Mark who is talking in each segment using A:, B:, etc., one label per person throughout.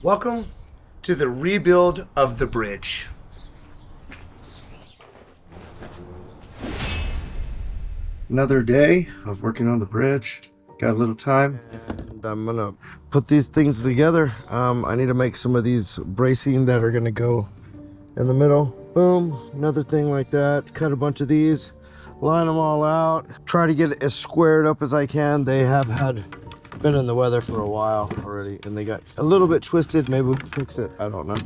A: Welcome to the rebuild of the bridge. Another day of working on the bridge. Got a little time. And I'm gonna put these things together. I need to make some of these bracing that are gonna go in the middle. Boom, another thing like that. Cut a bunch of these, line them all out. Try to get it as squared up as I can. They have been in the weather for a while already, and they got a little bit twisted. Maybe we'll fix it, I don't know.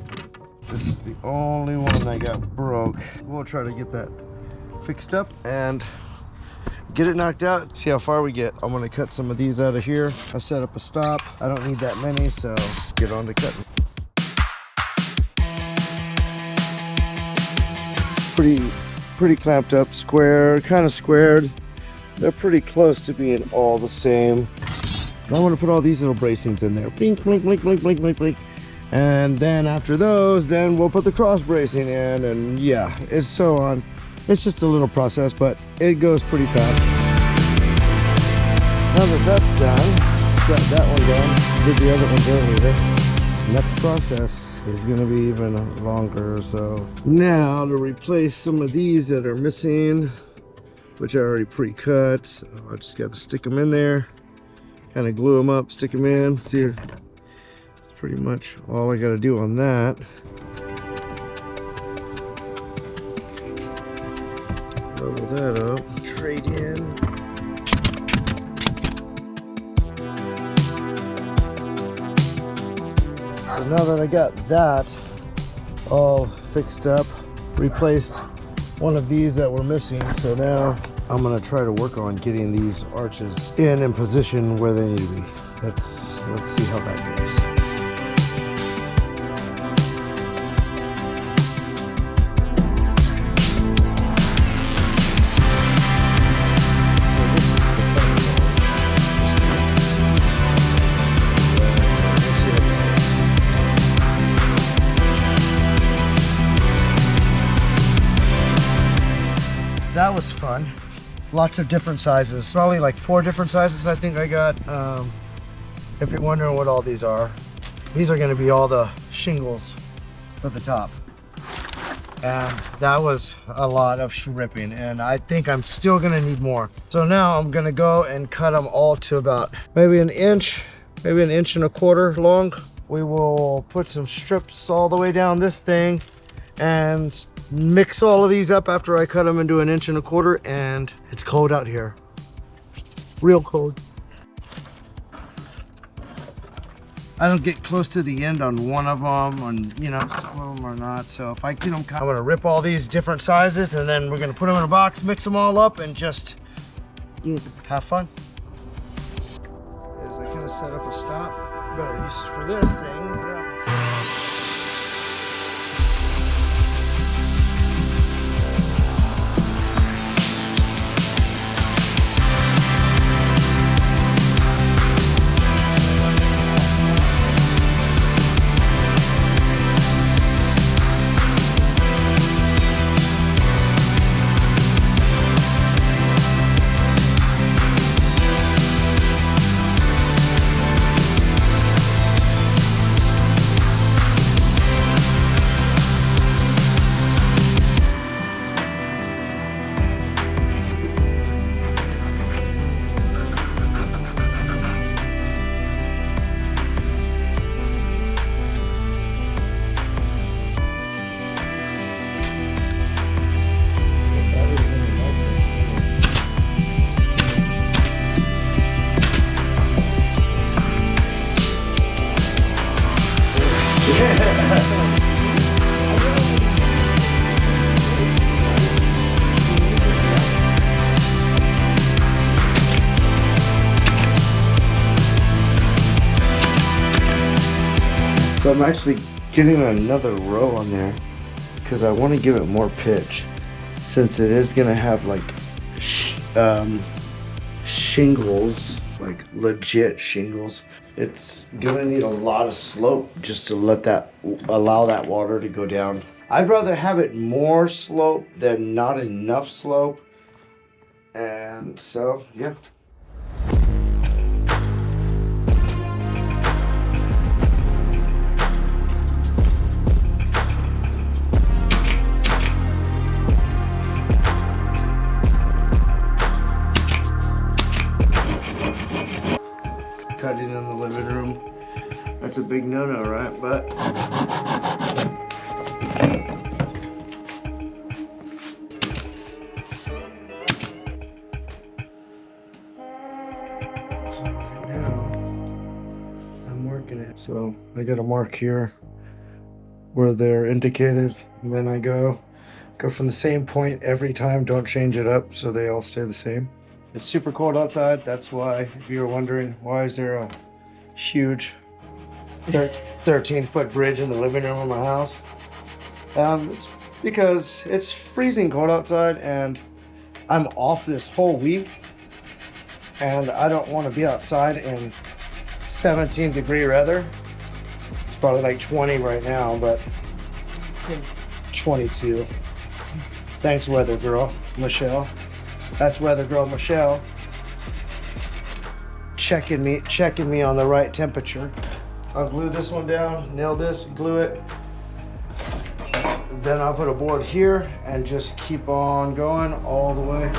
A: This is the only one that got broke. We'll try to get that fixed up and get it knocked out, see how far we get. I'm gonna cut some of these out of here. I set up a stop. I don't need that many, so get on to cutting. Pretty clamped up, square, kind of squared. They're pretty close to being all the same. I want to put all these little bracings in there. Blink, blink, blink, blink, blink, blink, blink. And then after those, then we'll put the cross bracing in, and yeah, it's so on. It's just a little process, but it goes pretty fast. Now that that's done, got that one done, did the other ones earlier. Next process is gonna be even longer. So now to replace some of these that are missing, which I already pre-cut, so I just got to stick them in there, kind of glue them up, stick them in. See, it's pretty much all I got to do on that. Level that up, trade in. So now that I got that all fixed up, replaced one of these that were missing, so now I'm gonna try to work on getting these arches in position where they need to be. Let's see how that goes. That was fun. Lots of different sizes. Probably like 4 different sizes I think I got. If you're wondering what all these are going to be all the shingles for the top. And that was a lot of ripping, and I think I'm still gonna need more. So now I'm gonna go and cut them all to about maybe an inch, maybe an inch and a quarter long. We will put some strips all the way down this thing and mix all of these up after I cut them into an inch and a quarter. And it's cold out here, real cold. I don't get close to the end on one of them, and you know, some of them are not. So if I get them, I'm gonna rip all these different sizes, and then we're gonna put them in a box, mix them all up, and just use it. Have fun. As I kind of set up a stop, better use for this thing. So I'm actually getting another row on there because I want to give it more pitch, since it is going to have like shingles, like legit shingles. It's going to need a lot of slope just to allow that water to go down. I'd rather have it more slope than not enough slope. And so, yeah. That's a big no-no, right? But I'm working it. So I got a mark here where they're indicated, and then I go from the same point every time. Don't change it up so they all stay the same. It's super cold outside. That's why, if you're wondering, why is there a huge 13-foot bridge in the living room of my house? It's because it's freezing cold outside and I'm off this whole week, and I don't want to be outside in 17-degree weather. It's probably like 20 right now, but 22. Thanks, weather girl Michelle. That's weather girl Michelle checking me on the right temperature. I'll glue this one down, nail this, glue it. Then I'll put a board here and just keep on going all the way.